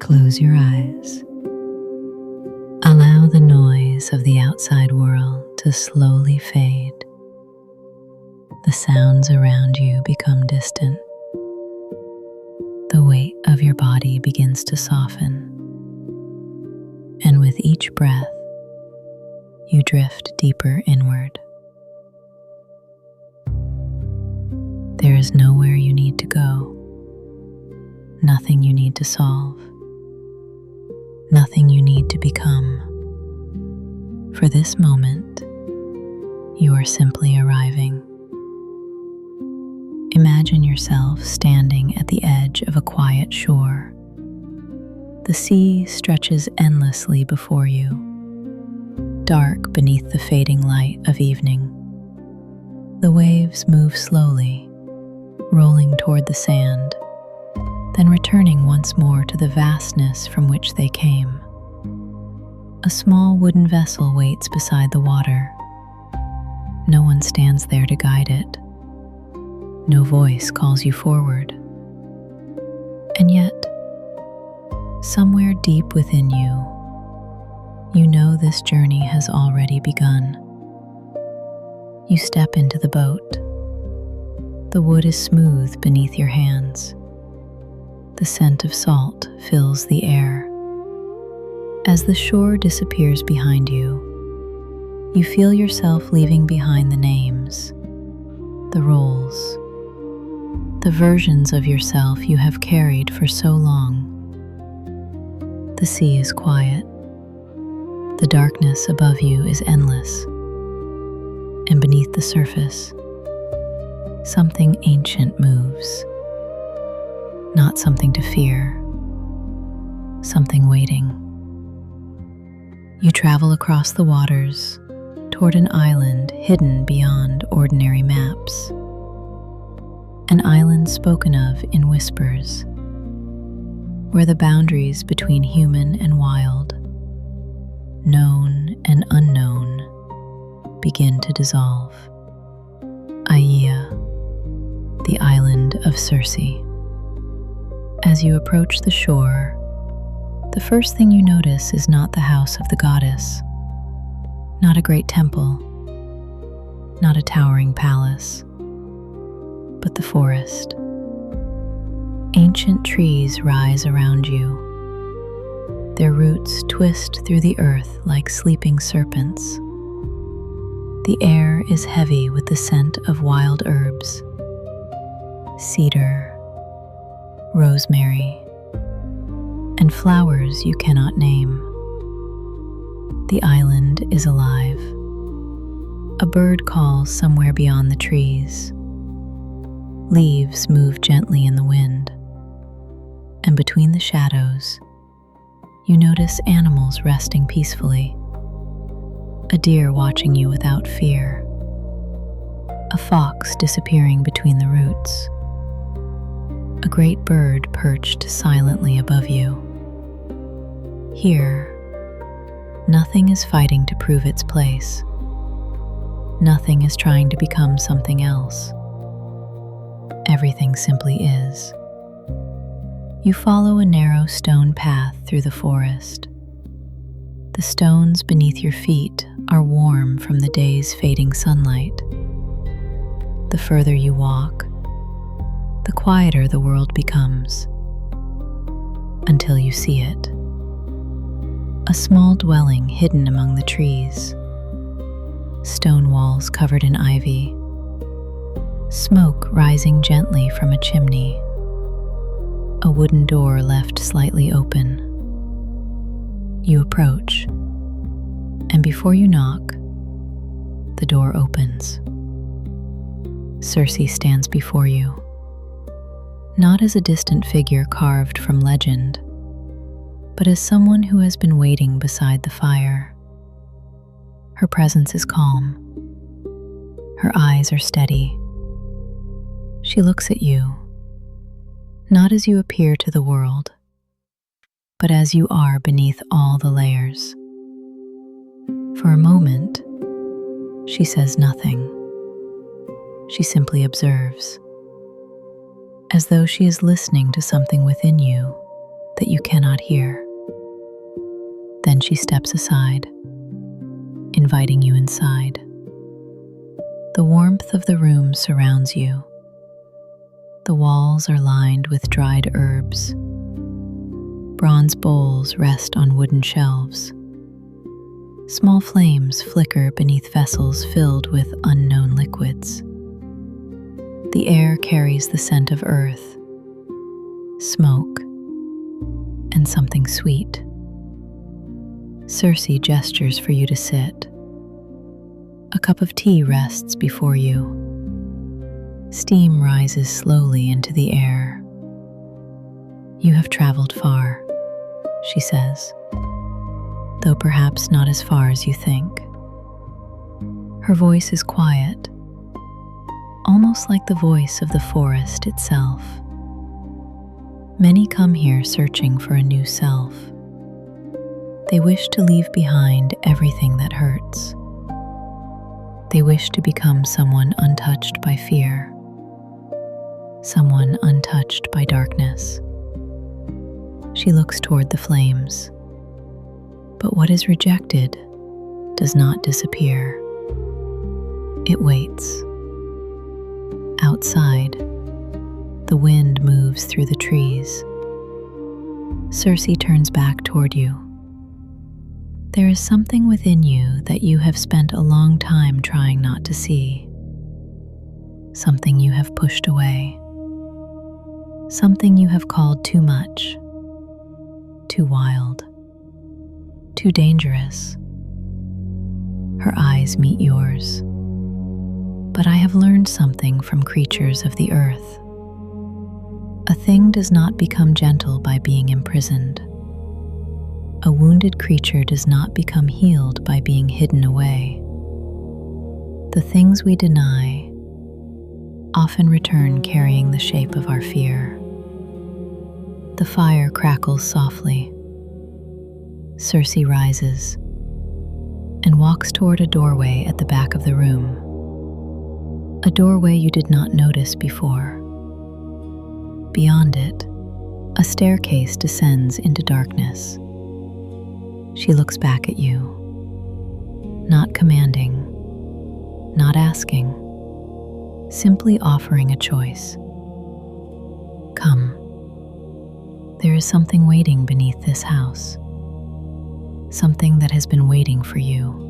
Close your eyes. Allow the noise of the outside world to slowly fade. The sounds around you become distant. The weight of your body begins to soften. And with each breath, you drift deeper inward. There is nowhere you need to go, nothing you need to solve, nothing you need to become. For this moment, you are simply arriving. Imagine yourself standing at the edge of a quiet shore. The sea stretches endlessly before you, dark beneath the fading light of evening. The waves move slowly, rolling toward the sand, then returning once more to the vastness from which they came. A small wooden vessel waits beside the water. No one stands there to guide it. No voice calls you forward. And yet, somewhere deep within you, you know this journey has already begun. You step into the boat. The wood is smooth beneath your hands. The scent of salt fills the air. As the shore disappears behind you, you feel yourself leaving behind the names, the roles, the versions of yourself you have carried for so long. The sea is quiet. The darkness above you is endless. And beneath the surface, something ancient moves. Not something to fear, something waiting. You travel across the waters toward an island hidden beyond ordinary maps. An island spoken of in whispers, where the boundaries between human and wild, known and unknown, begin to dissolve. Aeaea, the island of Circe. As you approach the shore, the first thing you notice is not the house of the goddess, not a great temple, not a towering palace, but the forest. Ancient trees rise around you. Their roots twist through the earth like sleeping serpents. The air is heavy with the scent of wild herbs, cedar, rosemary, and flowers you cannot name. The island is alive. A bird calls somewhere beyond the trees. Leaves move gently in the wind, and between the shadows, you notice animals resting peacefully. A deer watching you without fear. A fox disappearing between the roots. A great bird perched silently above you. Here, nothing is fighting to prove its place. Nothing is trying to become something else. Everything simply is. You follow a narrow stone path through the forest. The stones beneath your feet are warm from the day's fading sunlight. The further you walk, the quieter the world becomes, until you see it. A small dwelling hidden among the trees. Stone walls covered in ivy. Smoke rising gently from a chimney. A wooden door left slightly open. You approach, and before you knock, the door opens. Circe stands before you, not as a distant figure carved from legend, but as someone who has been waiting beside the fire. Her presence is calm. Her eyes are steady. She looks at you, not as you appear to the world, but as you are beneath all the layers. For a moment, she says nothing. She simply observes, as though she is listening to something within you that you cannot hear. Then she steps aside, inviting you inside. The warmth of the room surrounds you. The walls are lined with dried herbs. Bronze bowls rest on wooden shelves. Small flames flicker beneath vessels filled with unknown liquids. The air carries the scent of earth, smoke, and something sweet. Circe gestures for you to sit. A cup of tea rests before you. Steam rises slowly into the air. You have traveled far, she says, though perhaps not as far as you think. Her voice is quiet, almost like the voice of the forest itself. Many come here searching for a new self. They wish to leave behind everything that hurts. They wish to become someone untouched by fear, someone untouched by darkness. She looks toward the flames. But what is rejected does not disappear. It waits. Outside, the wind moves through the trees. Circe turns back toward you. There is something within you that you have spent a long time trying not to see. Something you have pushed away. Something you have called too much, too wild, too dangerous. Her eyes meet yours. But I have learned something from creatures of the earth. A thing does not become gentle by being imprisoned. A wounded creature does not become healed by being hidden away. The things we deny often return carrying the shape of our fear. The fire crackles softly. Circe rises and walks toward a doorway at the back of the room. A doorway you did not notice before. Beyond it, a staircase descends into darkness. She looks back at you, not commanding, not asking, simply offering a choice. Come. There is something waiting beneath this house, something that has been waiting for you.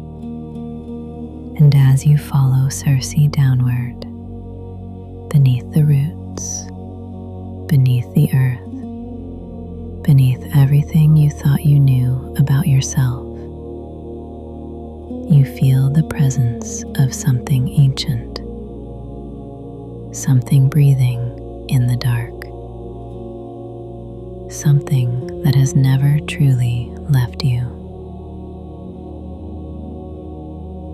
And as you follow Circe downward, beneath the roots, beneath the earth, beneath everything you thought you knew about yourself, you feel the presence of something ancient, something breathing in the dark, something that has never truly left you.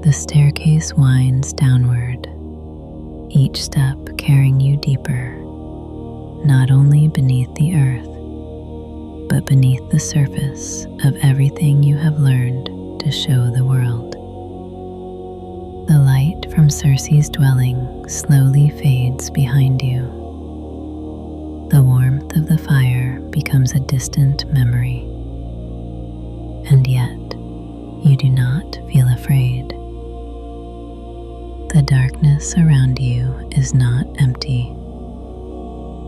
The staircase winds downward, each step carrying you deeper, not only beneath the earth, but beneath the surface of everything you have learned to show the world. The light from Circe's dwelling slowly fades behind you. The warmth of the fire becomes a distant memory. And yet, you do not feel afraid. The darkness around you is not empty.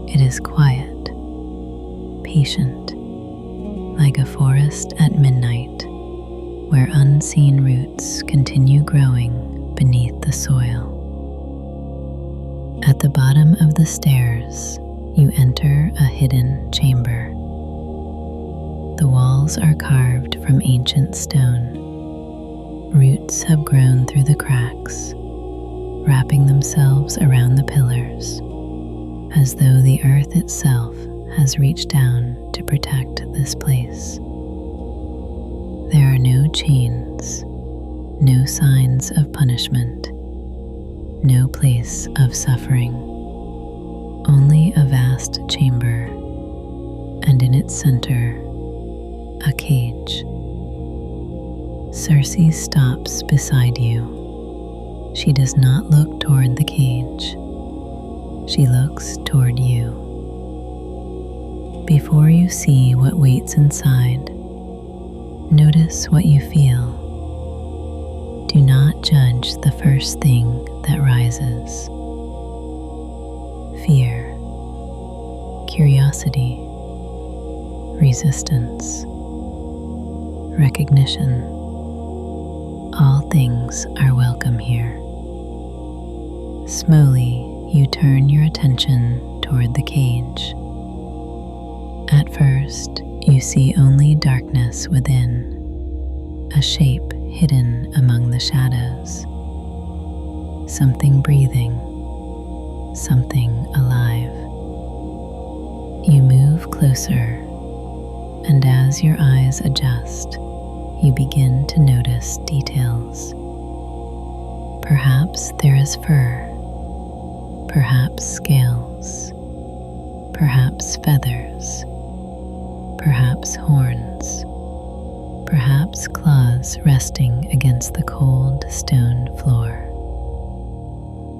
It is quiet, patient, like a forest at midnight, where unseen roots continue growing beneath the soil. At the bottom of the stairs, you enter a hidden chamber. The walls are carved from ancient stone. Roots have grown through the cracks, wrapping themselves around the pillars, as though the earth itself has reached down to protect this place. There are no chains, no signs of punishment, no place of suffering, only a vast chamber, and in its center, a cage. Circe stops beside you. She does not look toward the cage. She looks toward you. Before before you see what waits inside, notice what you feel. Do not judge the first thing that rises. Fear, curiosity, resistance, recognition. All things are welcome here. Slowly, you turn your attention toward the cage. At first, you see only darkness within, a shape hidden among the shadows. Something breathing, something alive. You move closer, and as your eyes adjust, you begin to notice details. Perhaps there is fur, perhaps scales, perhaps feathers, perhaps horns, perhaps claws resting against the cold stone floor.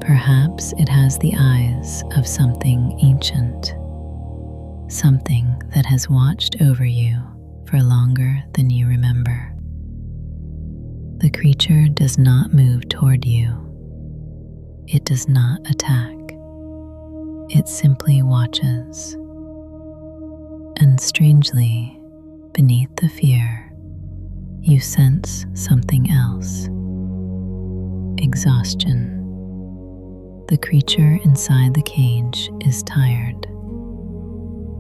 Perhaps it has the eyes of something ancient, something that has watched over you for longer than you remember. The creature does not move toward you. It does not attack. It simply watches. And strangely, beneath the fear, you sense something else. Exhaustion. The creature inside the cage is tired.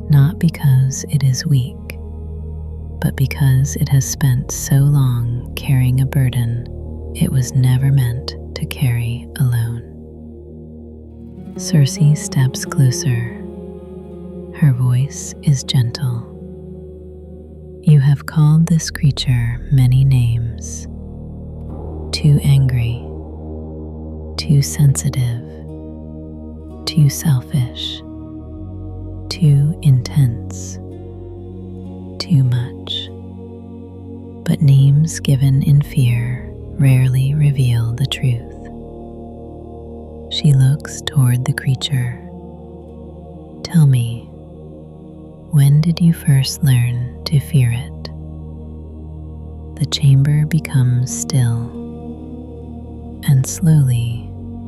Not because it is weak, but because it has spent so long carrying a burden it was never meant to carry alone. Circe steps closer. Her voice is gentle. You have called this creature many names. Too angry, too sensitive, too selfish, too intense, too much. But names given in fear rarely reveal the truth. She looks toward the creature. Tell me, when did you first learn to fear it? The chamber becomes still, and slowly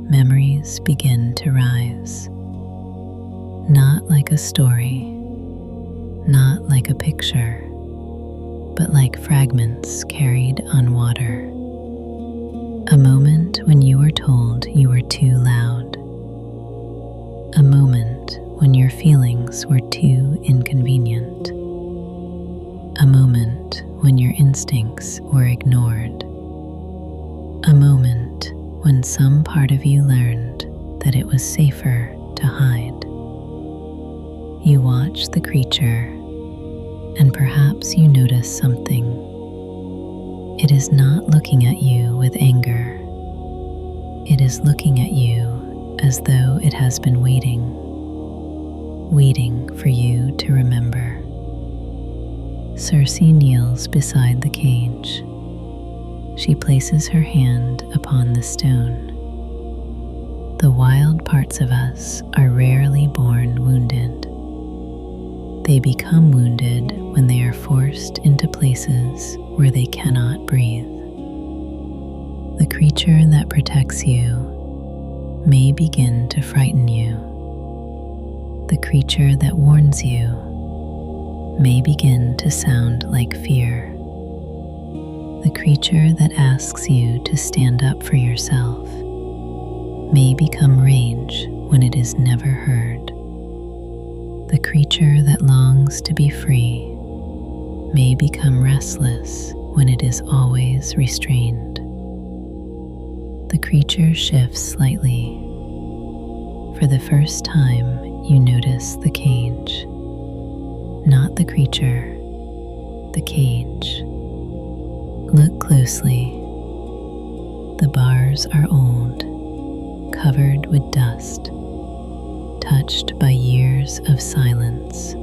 memories begin to rise. Not like a story, not like a picture, but like fragments carried on water. A moment when you were told you were too loud. A moment when your feelings were too inconvenient. A moment when your instincts were ignored. A moment when some part of you learned that it was safer to hide. You watch the creature, and perhaps you notice something. It is not looking at you with anger. It is looking at you as though it has been waiting for you to remember. Circe kneels beside the cage. She places her hand upon the stone. The wild parts of us are rarely born wounded. They become wounded when they are forced into places where they cannot breathe. The creature that protects you may begin to frighten you. The creature that warns you may begin to sound like fear. The creature that asks you to stand up for yourself may become rage when it is never heard. The creature that longs to be free may become restless when it is always restrained. The creature shifts slightly. For the first time, you notice the cage. Not the creature, the cage. Look closely. The bars are old, covered with dust, touched by years of silence.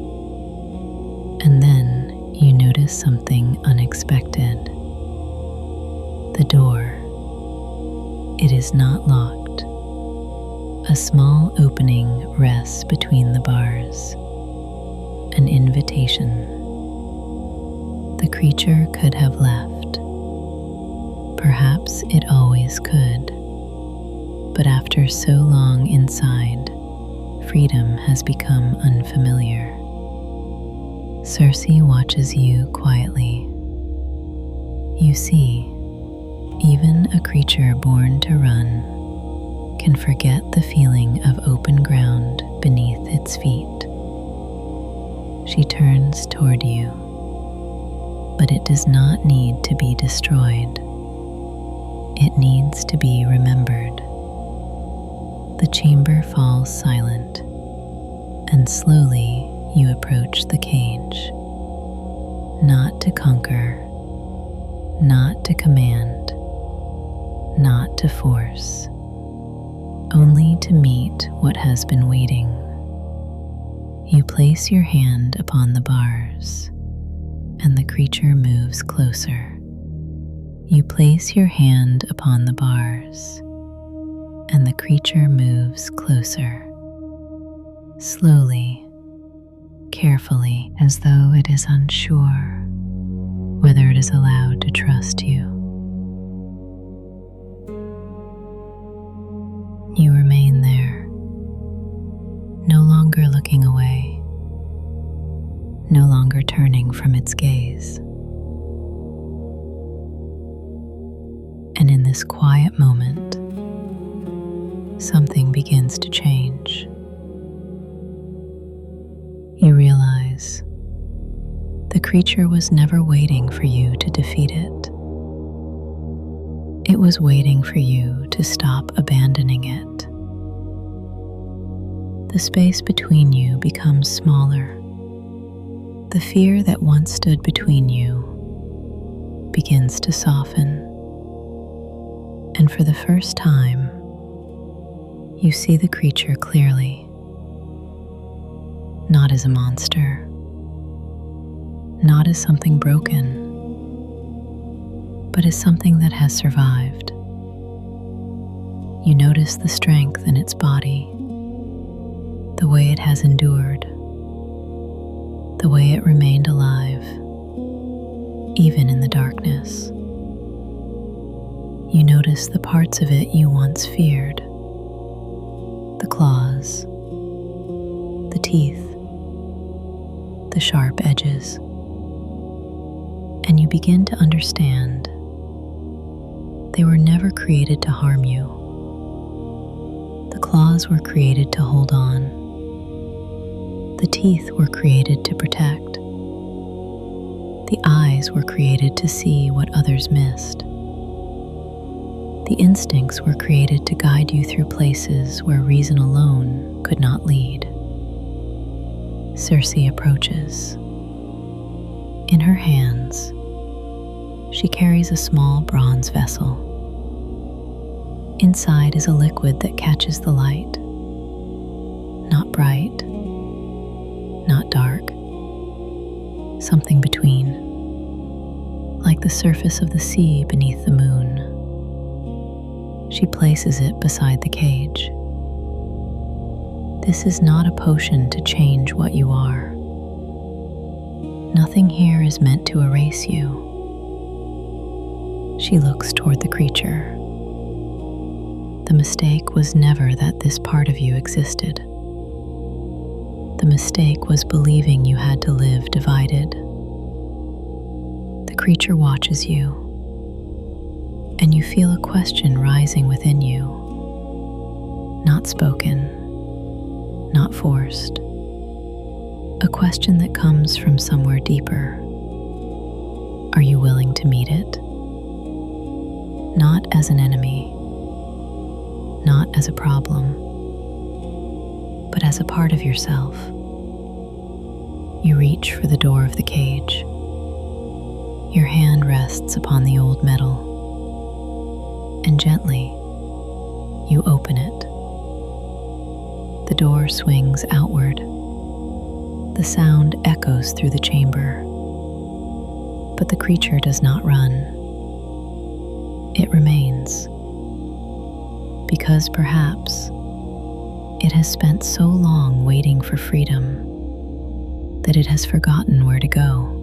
And then you notice something unexpected. The door. It is not locked. A small opening rests between the bars. An invisible invitation. The creature could have left. Perhaps it always could. But after so long inside, freedom has become unfamiliar. Circe watches you quietly. You see, even a creature born to run can forget the feeling of open ground beneath its feet. She turns toward you, but it does not need to be destroyed. It needs to be remembered. The chamber falls silent, and slowly you approach the cage, not to conquer, not to command, not to force, only to meet what has been waiting. You place your hand upon the bars, and the creature moves closer. You place your hand upon the bars, and the creature moves closer, slowly, carefully, as though it is unsure whether it is allowed to trust you. You remain there, no longer looking away, no longer turning from its gaze. And in this quiet moment, something begins to change. You realize the creature was never waiting for you to defeat it. It was waiting for you to stop abandoning it. The space between you becomes smaller. The fear that once stood between you begins to soften. And for the first time, you see the creature clearly, not as a monster, not as something broken, but as something that has survived. You notice the strength in its body, the way it has endured, the way it remained alive, even in the darkness. You notice the parts of it you once feared, the claws, the teeth, the sharp edges, and you begin to understand they were never created to harm you. The claws were created to hold on. The teeth were created to protect. The eyes were created to see what others missed. The instincts were created to guide you through places where reason alone could not lead. Circe approaches. In her hands, she carries a small bronze vessel. Inside is a liquid that catches the light. Not bright, not dark, something between, like the surface of the sea beneath the moon. She places it beside the cage. This is not a potion to change what you are. Nothing here is meant to erase you. She looks toward the creature. The mistake was never that this part of you existed. The mistake was believing you had to live divided. The creature watches you, and you feel a question rising within you, not spoken, not forced, a question that comes from somewhere deeper. Are you willing to meet it? Not as an enemy, not as a problem, but as a part of yourself. You reach for the door of the cage. Your hand rests upon the old metal, and gently, you open it. The door swings outward. The sound echoes through the chamber, but the creature does not run. It remains, because perhaps it has spent so long waiting for freedom that it has forgotten where to go.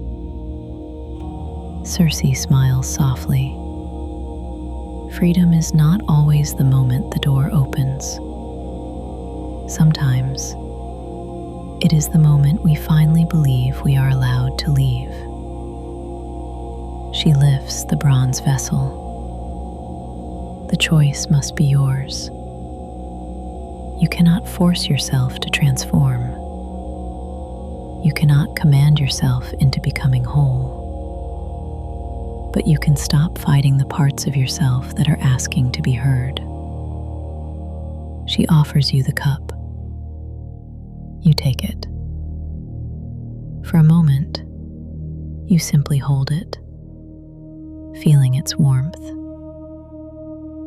Circe smiles softly. Freedom is not always the moment the door opens. Sometimes, it is the moment we finally believe we are allowed to leave. She lifts the bronze vessel. The choice must be yours. You cannot force yourself to transform. You cannot command yourself into becoming whole. But you can stop fighting the parts of yourself that are asking to be heard. She offers you the cup. You take it. For a moment, you simply hold it, feeling its warmth,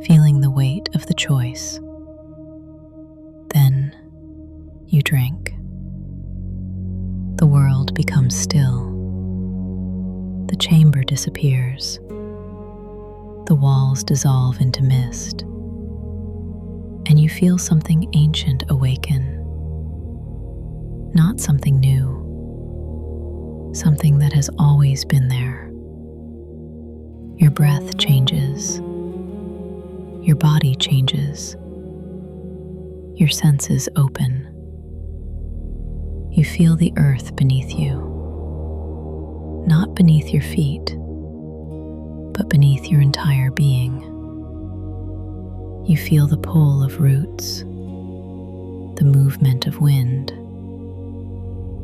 feeling the weight of the choice. Then you drink. The world becomes still. The chamber disappears. The walls dissolve into mist, and you feel something ancient awaken. Not something new, something that has always been there. Your breath changes. Your body changes. Your senses open. You feel the earth beneath you. Not beneath your feet, but beneath your entire being. You feel the pull of roots, the movement of wind,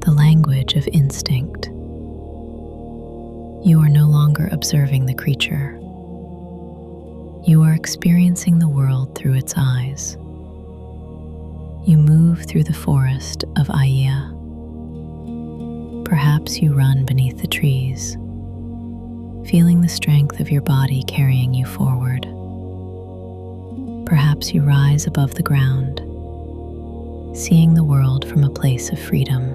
the language of instinct. You are no longer observing the creature. You are experiencing the world through its eyes. You move through the forest of Aeaea. Perhaps you run beneath the trees, feeling the strength of your body carrying you forward. Perhaps you rise above the ground, seeing the world from a place of freedom.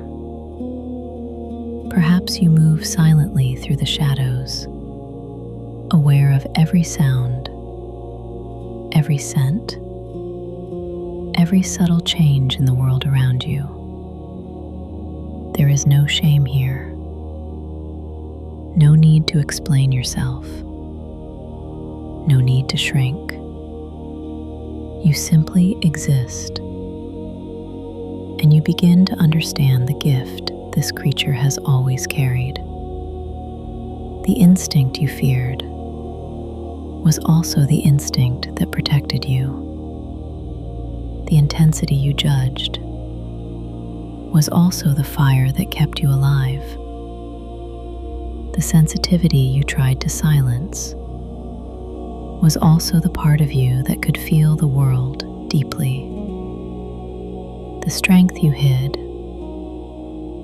Perhaps you move silently through the shadows, aware of every sound, every scent, every subtle change in the world around you. There is no shame here. No need to explain yourself. No need to shrink. You simply exist. And you begin to understand the gift this creature has always carried. The instinct you feared was also the instinct that protected you. The intensity you judged was also the fire that kept you alive. The sensitivity you tried to silence was also the part of you that could feel the world deeply. The strength you hid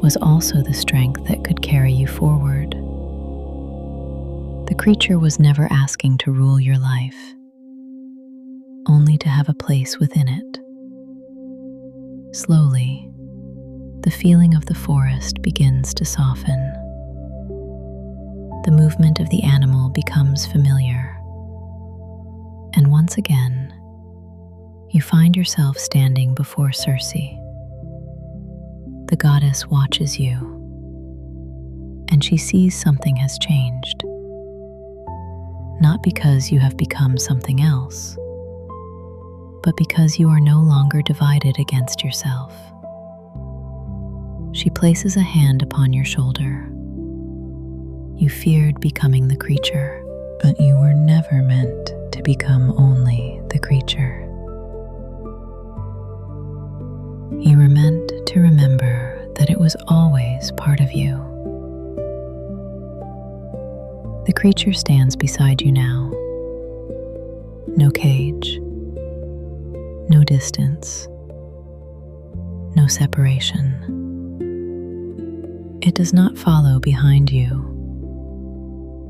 was also the strength that could carry you forward. The creature was never asking to rule your life, only to have a place within it. Slowly, the feeling of the forest begins to soften. The movement of the animal becomes familiar. And once again, you find yourself standing before Circe. The goddess watches you, and she sees something has changed. Not because you have become something else, but because you are no longer divided against yourself. She places a hand upon your shoulder. You feared becoming the creature, but you were never meant to become only the creature. You were meant to remember that it was always part of you. The creature stands beside you now. No cage, no distance, no separation. It does not follow behind you.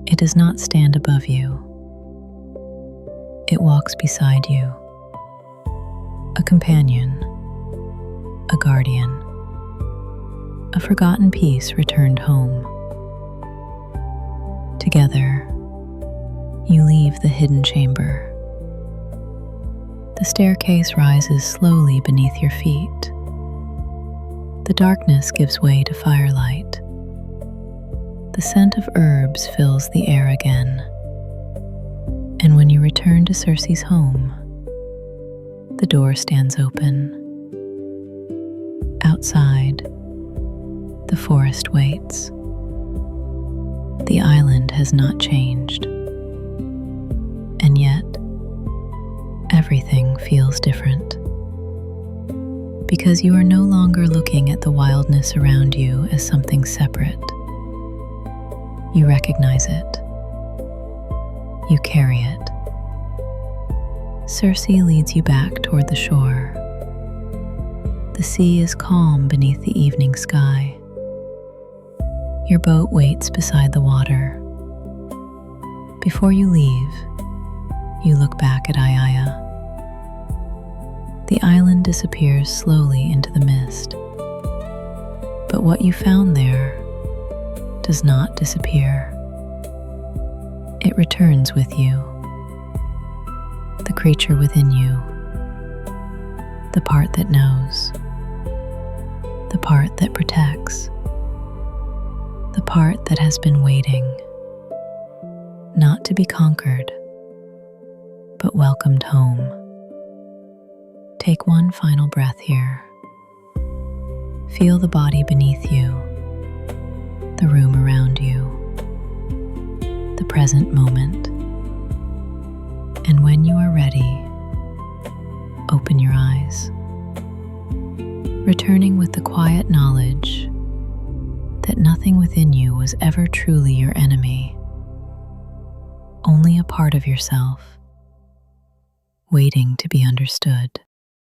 It does not stand above you. It walks beside you. A companion, a guardian, a forgotten piece returned home. Together, you leave the hidden chamber. The staircase rises slowly beneath your feet. The darkness gives way to firelight. The scent of herbs fills the air again. And when you return to Circe's home, the door stands open. Outside, the forest waits. The island has not changed. And yet, everything feels different. Because you are no longer looking at the wildness around you as something separate. You recognize it. You carry it. Circe leads you back toward the shore. The sea is calm beneath the evening sky. Your boat waits beside the water. Before you leave, you look back at Aeaea. The island disappears slowly into the mist. But what you found there does not disappear. It returns with you. The creature within you. The part that knows. The part that protects. The part that has been waiting, not to be conquered, but welcomed home. Take one final breath here. Feel the body beneath you, the room around you, the present moment. And when you are ready, open your eyes, returning with the quiet knowledge that nothing within you was ever truly your enemy, only a part of yourself, waiting to be understood.